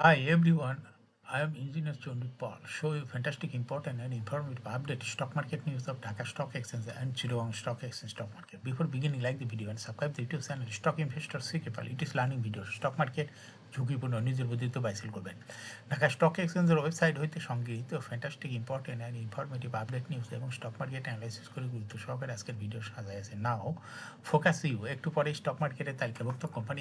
Hi everyone, I am Engineer Chondit Paul. Show you fantastic, important and informative update stock market news of Dhaka Stock Exchange and Chittagong Stock Exchange stock market. Before beginning, like the video and subscribe the YouTube channel Stock Investor CKPAL. It is learning video. Stock market ঝুঁকিপূর্ণ নিজের বুদ্ধিতে বাইসেল করবেন Dhaka stock এক্সচেঞ্জের website হইতে সংগৃহীত fantastic important and informative update news এবং stock market analysis করে গুরুত্ব সহকারে আজকের ভিডিও সাজায় আছে নাও ফোকাস ইউ একটু পরে স্টক মার্কেটের তালিকাভুক্ত কোম্পানি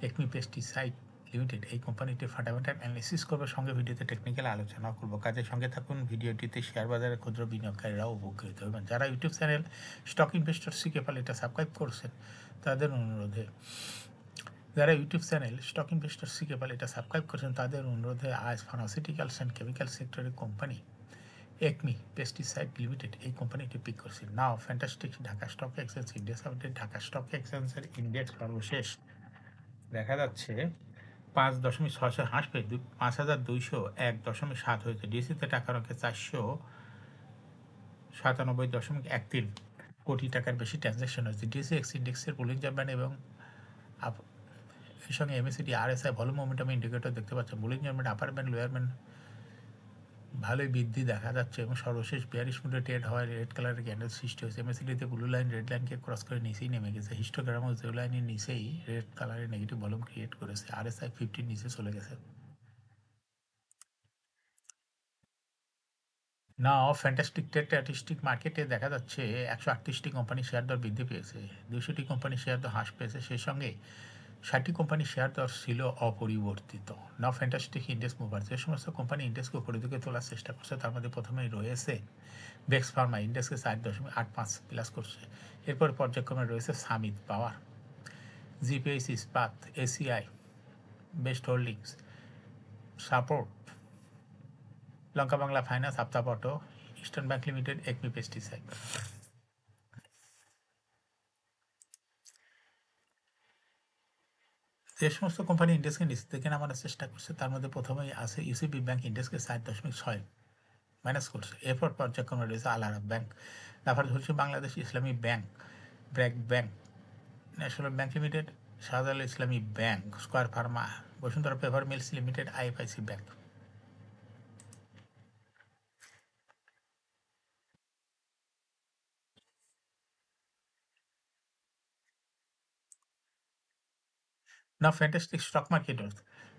একমি পেস্টিসাইড লিমিটেড এই কোম্পানিটির ফান্ডামেন্টাল অ্যানালিসিস করবে, সঙ্গে ভিডিওতে টেকনিক্যাল আলোচনা করবো। কাজের সঙ্গে থাকুন। ভিডিওটিতে শেয়ার বাজারের ক্ষুদ্র বিনিয়োগকারীরাও উপকৃত হবেন। যারা ইউটিউব চ্যানেল স্টক ইনভেস্টর সিকেপাল এটা সাবস্ক্রাইব করছেন তাদের অনুরোধে আজ ফার্মাসিউটিক্যালস অ্যান্ড কেমিক্যাল সেক্টরের কোম্পানি একমি পেস্টিসাইড লিমিটেড এই কোম্পানিটি পিক করছে। Now fantastic Dhaka stock exchange index update. Dhaka stock এক্সচেঞ্জের ইন্ডেক্স সর্বশেষ দেখা যাচ্ছে 5.6 হ্রাস পেয়ে 5,201.7 হয়েছে। ডিএসিতে টাকার অঙ্কে 497.13 কোটি টাকার বেশি ট্রানজ্যাকশন হয়েছে। ডিএসি এক্স ইন্ডেক্সের পুলিং জাম্পান এবং এর সঙ্গে MACD RSI volume momentum indicator দেখতে পাচ্ছেন। বুলিং জাম্পান আপার ব্যান্ড লোয়ার ব্যান্ড ভালোই বৃদ্ধি দেখা যাচ্ছে এবং সর্বশেষ বিয়ারিশ মুডে ট্রেড হওয়ায় রেড কালারের ক্যান্ডেল সৃষ্টি হয়েছে। এমএসিডিতে ব্লু লাইন রেড লাইনকে ক্রস করে নিচেই নেমে গেছে। হিস্টোগ্রামও জিরো লাইনের নিচেই রেড কালারের নেগেটিভ ভলিউম ক্রিয়েট করেছে। আরএসআই 50 নিচে চলে গেছে। নাও ফ্যান্টাস্টিক স্ট্যাটিস্টিক মার্কেটে দেখা যাচ্ছে 138টি কোম্পানি শেয়ার দর বৃদ্ধি পেয়েছে, 200টি কোম্পানি শেয়ার দর হ্রাস পেয়েছে, সেই সঙ্গে 60টি কোম্পানি শেয়ার দর ছিল অপরিবর্তিত। নাও ফ্যান্টাস্টিক ইন্ডেক্স মুভার যে সমস্ত কোম্পানি ইন্ডেক্সকে উপরের দিকে তোলার চেষ্টা করছে তার মধ্যে প্রথমেই রয়েছে বেক্স ফার্মা, ইন্ডেক্সকে 4.85 প্লাস করছে। এরপর পর্যায়ক্রমে রয়েছে সামিত পাওয়ার, জিপিএইচ ইস্পাত, এসিআই, বেস্ট হোল্ডিংস, সাপোর্ট, লঙ্কা বাংলা ফাইন্যান্স, আপ্তাপটো, ইস্টার্ন ব্যাংক লিমিটেড, একমি পেস্টিসাইড। যে সমস্ত কোম্পানি ইন্ডেক্সকে নিচ থেকে নামানোর চেষ্টা করছে তার মধ্যে প্রথমেই আছে ইউসিবি ব্যাংক, ইন্ডেক্সকে 4.6 মাইনাস করছে। এরপর পর্যায়ক্রমে রয়েছে আল আরাব ব্যাংক, তারপর হচ্ছে Bangladesh Islami Bank, BRAC Bank, National Bank Limited, Shahjalal Islami Bank, Square Pharma, Bashundhara Paper Mills Limited, IFIC Bank. Now fantastic stock market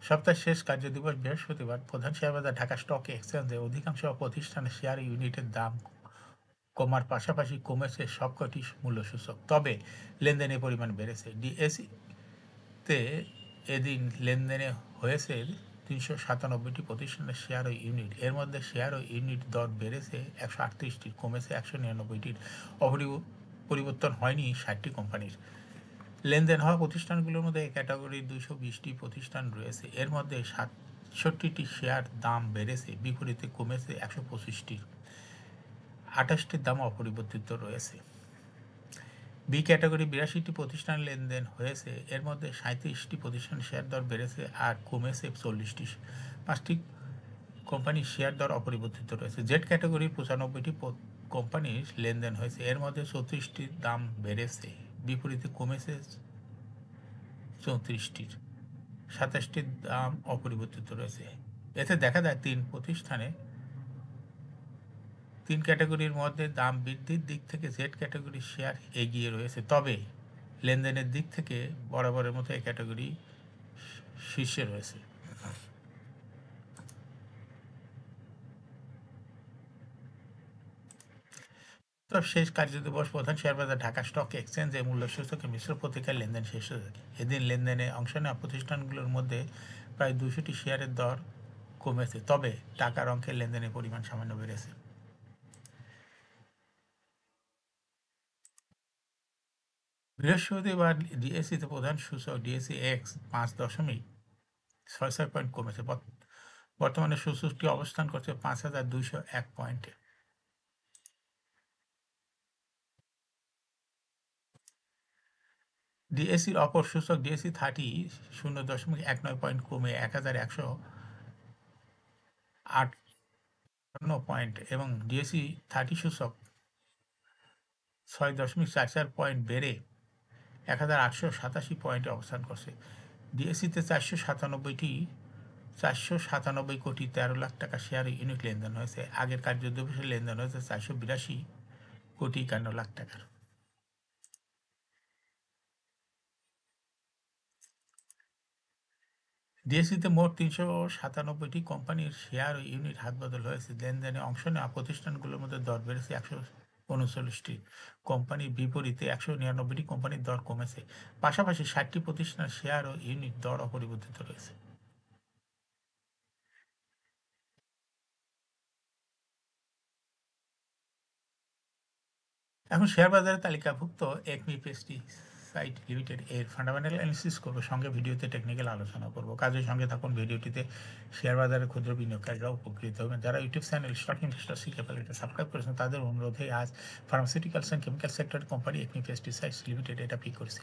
সপ্তাহের শেষ কার্যদিবস বৃহস্পতিবার প্রধান শেয়ারবাজার ঢাকা স্টক এক্সচেঞ্জে অধিকাংশ প্রতিষ্ঠানের শেয়ার ইউনিটের দাম কমার পাশাপাশি কমেছে সবকটি মূল্যসূচক, তবে লেনদেনের পরিমাণ বেড়েছে। ডিএসইতে এদিন লেনদেনে হয়েছে 397টি প্রতিষ্ঠানের শেয়ার ও ইউনিট। এর মধ্যে শেয়ার ও ইউনিট দর বেড়েছে 138টির, কমেছে 199টির। পরিবর্তন হয়নি 60টি কোম্পানির। লেনদেন হওয়া প্রতিষ্ঠানগুলোর মধ্যে এই ক্যাটাগরির 220টি প্রতিষ্ঠান রয়েছে। এর মধ্যে 67টি শেয়ার দাম বেড়েছে, বিপরীতে কমেছে 125টির। 28টির দাম অপরিবর্তিত রয়েছে। বি ক্যাটাগরি 82টি প্রতিষ্ঠান লেনদেন হয়েছে। এর মধ্যে 37টি প্রতিষ্ঠান শেয়ার দর বেড়েছে আর কমেছে 40টি। 5টি কোম্পানির শেয়ার দর অপরিবর্তিত রয়েছে। জেড ক্যাটাগরির 95টি কোম্পানির লেনদেন হয়েছে। এর মধ্যে 34টির দাম বেড়েছে, বিপরীতে কমেছে 34টির। 27টির দাম অপরিবর্তিত রয়েছে। এতে দেখা যায় তিন ক্যাটাগরির মধ্যে দাম বৃদ্ধির দিক থেকে জেড ক্যাটাগরির শেয়ার এগিয়ে রয়েছে, তবে লেনদেনের দিক থেকে বরাবরের মতো এই ক্যাটাগরি শীর্ষে রয়েছে। তো শেষ কার্যদিবস প্রধান শেয়ারবাজার ঢাকা স্টক এক্সচেঞ্জে মূল্যসূচকে মিশ্র প্রতিকার লেনদেন শেষ হয়েছে। এদিন লেনদেনে অংশ নেওয়া প্রতিষ্ঠানগুলোর মধ্যে প্রায় 200টি শেয়ারের দর কমেছে, তবে টাকার অঙ্কের লেনদেনের পরিমাণ সামান্য বেড়েছে। বৃহস্পতিবার ডিএসসিতে প্রধান সূচক ডিএসসি এক্স 5.66 পয়েন্ট কমেছে। বর্তমানে সূচকটি অবস্থান করছে 5,201 পয়েন্টে। ডিএসসির অপর সূচক ডিএসসি 30 0.19 পয়েন্ট কমে 1,158 পয়েন্ট এবং ডিএসসি 30 সূচক 6.44 পয়েন্ট বেড়ে 1,887 পয়েন্টে অবস্থান করছে। ডিএসসিতে 497টি 497,13,00,000 শেয়ার ইউনিট লেনদেন হয়েছে। আগের কার্যদিবসে লেনদেন হয়েছে 482,51,00,000 টাকার। ডিএসইতে মোট 397টি কোম্পানির শেয়ার ও ইউনিট হাতবদল হয়েছে। লেনদেনে অংশ নেওয়া প্রতিষ্ঠানগুলোর মধ্যে দর বেড়েছে 139টি কোম্পানির বিপরীতে 199টি কোম্পানির দর কমেছে। পাশাপাশি 60টি প্রতিষ্ঠানের শেয়ার ও ইউনিট দর অপরিবর্তিত রয়েছে। এখন শেয়ার বাজারে তালিকাভুক্ত একমি পেস্টিসাইড লিমিটেড এর ফান্ডামেন্টাল অ্যানালিসিস করবো, সঙ্গে ভিডিওতে টেকনিক্যাল আলোচনা করব। কাজের সঙ্গে থাকুন। ভিডিওটিতে শেয়ার বাজারে ক্ষুদ্র বিনিয়োগকারীরা উপকৃত হবেন। যারা YouTube channel stock investor CKL এটা সাবস্ক্রাইব করেছেন, তাদের অনুরোধে আজ ফার্মাসিউটিক্যালস অ্যান্ড কেমিক্যাল সেক্টরের কোম্পানি একমি পেস্টিসাইডস লিমিটেড এটা পিক করেছে।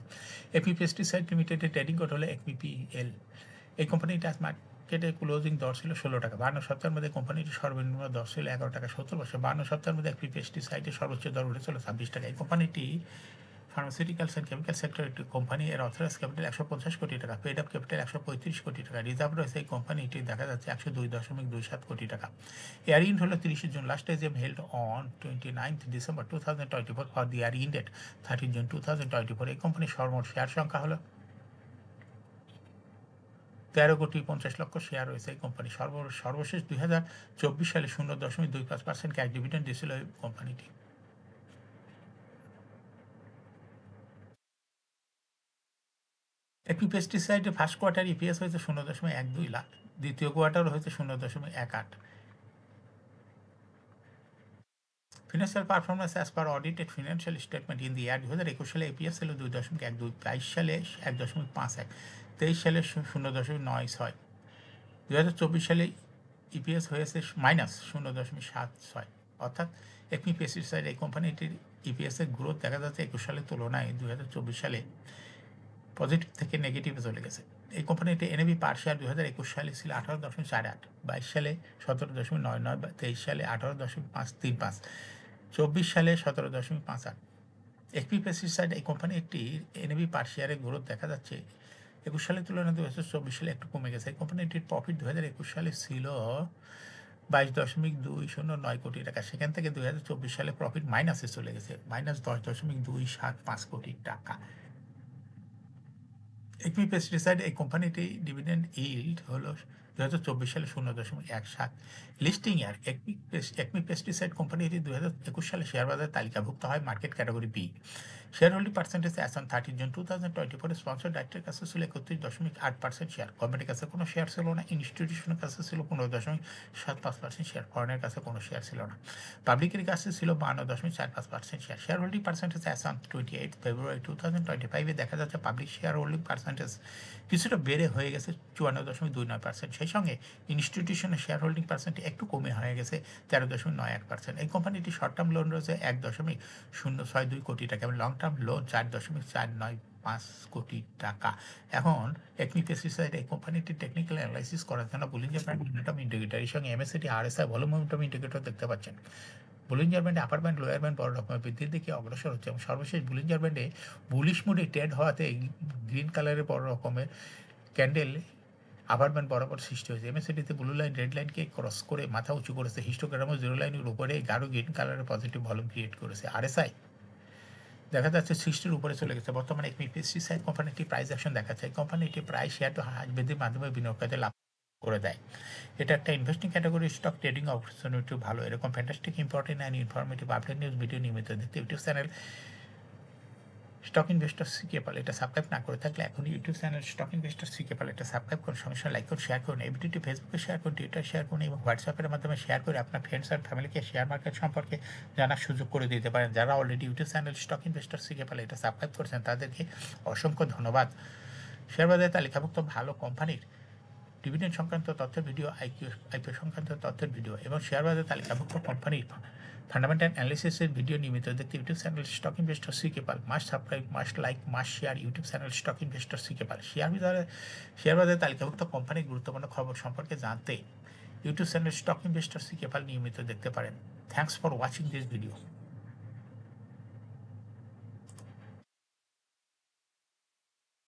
একমি পেস্টিসাইড লিমিটেডের ট্রেডিং কোড হলো একমিপিএল। এই কোম্পানিটা আজ মার্কেটে ক্লোজিং দর ছিল 16 টাকা। 52 সপ্তাহের মধ্যে কোম্পানিটির সর্বনিম্ন দর ছিল 11 টাকা 70 পয়সা। 52 সপ্তাহের মধ্যে একটি পেস্টিসাইডের সর্বোচ্চ দর উঠেছিল 26 টাকা। এই কোম্পানিটি ফার্মাসিউটিক্যালস অ্যান্ড কেমিক্যাল সেক্টর একটি কোম্পানি। এর অথরাইজ ক্যাপিটাল 150 কোটি টাকা, পেড আপ ক্যাপিটাল 135 কোটি টাকা, রিজার্ভ রয়েছে এই কোম্পানিটি দেখা যাচ্ছে 102.27 কোটি টাকা। ইয়ার ইন্ড হলো 30 June. Last AGM held on 29 December 2024 for the year end date 30 June 2024। এই কোম্পানির সর্বমোট শেয়ার সংখ্যা হলো 13,50,00,000 শেয়ার রয়েছে এই কোম্পানি। সর্বশেষ 2024 সালে 0.25% ক্যাশ ডিভিডেন্ড দিয়েছিল এই কোম্পানিটি। একটি পেস্টিসাইডে ফার্স্ট কোয়ার্টার ইপিএস হয়েছে 0.12 লাখ, দ্বিতীয় কোয়ার্টার হয়েছে 0.18। Financial performance as per audited financial statement in the year 2021 সালে ইপিএস ছিল 2.12, 22 সালে 1.51, 23 সালে 0.96, 2024 সালে ইপিএস হয়েছে -0.76। অর্থাৎ একমি পেস্টিসাইড এই কোম্পানিটির ইপিএসের গ্রোথ দেখা যাচ্ছে 21 সালের তুলনায় 2024 সালে পজিটিভ থেকে নেগেটিভে চলে গেছে। এই কোম্পানিটি এনএবি পার শেয়ার 2021 সালে ছিল 18.48, 22 সালে 17.99, 23 সালে 18.535, 24 সালে 17.58। একমি পেস্টিসাইড এই কোম্পানিটির এনএবি পার শেয়ারের গ্রোথ দেখা যাচ্ছে 21 সালের তুলনায় 2024 সালে একটু কমে গেছে। এই কোম্পানিটির প্রফিট 2021 সালে ছিল 22.209 কোটি টাকা, সেখান থেকে 2024 সালে প্রফিট মাইনাসে চলে গেছে, -10.275 কোটি টাকা। একমি পেস্টিসাইড এই কোম্পানিটি ডিভিডেন্ড ইল্ড হলো 2024 সালে 0.17। লিস্টিং ইয়ার একমি পেস্টিসাইড কোম্পানিটি 2021 সালে শেয়ার বাজারে তালিকাভুক্ত হয় market category B. Share holding percentage as on 30 June 2024 sponsor ডাইরেক্টরের কাছে ছিল 31.8% শেয়ার, গভর্নমেন্টের কাছে কোনো শেয়ার ছিল না, ইনস্টিটিউশনের কাছে ছিল 15.75% শেয়ার, ফরেনের কাছে কোনো শেয়ার ছিল না, পাবলিকের কাছে ছিল 52.45% share. Share holding percentage as on 28 ফেব্রুয়ারি 2025 দেখা যাচ্ছে পাবলিক শেয়ার হোল্ডিং পার্সেন্টেজ কিছুটা বেড়ে হয়ে গেছে 54.29%। সেই সঙ্গে ইনস্টিটিউশনের শেয়ার হোল্ডিং পার্সেন্ট একটু কমে হয়ে গেছে 13.91%। এই কোম্পানিটি শর্ট টার্ম লোন রয়েছে 1.062 কোটি টাকা এবং লং টার্ম লোন 4.495 কোটি টাকা। এখন একমি পেস্টিসাইড এই কোম্পানিটির টেকনিক্যাল অ্যানালাইসিস করার জন্য বুলিঞ্জার ব্যান্ড মোমেন্টাম ইন্ডিকেটর এর সঙ্গে MSCD RSI volume momentum indicator দেখতে পাচ্ছেন। বুলিঞ্জার ব্যান্ডে আপার ব্যান্ড লোয়ার ব্যান্ড বড় রকমের বৃদ্ধির দিকে অগ্রসর হচ্ছে এবং সর্বশেষ বুলিঞ্জার ব্যান্ডে বুলিশ মুডে ট্রেড হওয়াতে গ্রিন কালারের বড় রকমের ক্যান্ডেল আপার ব্যান্ড বরাবর সৃষ্টি হয়েছে। এমএসসিডিতে ব্লু লাইন রেড লাইনকে ক্রস করে মাথা উঁচু করেছে, হিস্টোগ্রামও জিরো লাইনের উপরে গাঢ় গ্রিন কালারের পজিটিভ ভলিউম ক্রিয়েট করেছে। আরএসআই দেখা যাচ্ছে 60-র উপরে চলে গেছে। বর্তমানে একমি পেস্টিসাইড কোম্পানিটি প্রাইস অ্যাকশন দেখাচ্ছে। এই কোম্পানিটি প্রায় শেয়ার হ্রাস বৃদ্ধির মাধ্যমে বিনিয়োগকারীদের লাভ করে দেয়। এটা একটা investing category stock trading opportunity ভালো। এরকম fantastic important and informative update news video নিয়মিত দেখতে YouTube channel stock investor CKL এটা সাবস্ক্রাইব না করে থাকলে এখন YouTube channel stock investor CKL এটা সাবস্ক্রাইব করুন, সঙ্গে লাইক করুন, শেয়ার করুন। এই ভিডিওটি ফেসবুকে শেয়ার করুন, টুইটার শেয়ার করুন এবং হোয়াটসঅ্যাপের মাধ্যমে শেয়ার করে আপনার ফ্রেন্ডস আর ফ্যামিলিকে শেয়ার মার্কেট সম্পর্কে জানার সুযোগ করে দিতে পারেন। যারা already YouTube channel stock investor CKL এটা সাবস্ক্রাইব করেছেন তাদেরকে অসংখ্য ধন্যবাদ। শেয়ার বাজারে তালিকাভুক্ত ভালো কোম্পানির ডিভিডেন্ড সংক্রান্ত তথ্যের ভিডিও, আইপিও সংক্রান্ত তথ্যের ভিডিও এবং শেয়ার বাজারে তালিকাভুক্ত কোম্পানির ফান্ডামেন্টাল অ্যানালিসিসের ভিডিও নিয়মিত দেখতে YouTube channel stock investor CKL must subscribe, must like, must share YouTube channel stock investor CKL. শেয়ার বাজারে তালিকাভুক্ত কোম্পানির গুরুত্বপূর্ণ খবর সম্পর্কে জানতে YouTube channel stock investor CKL নিয়মিত দেখতে পারেন। Thanks for watching this video.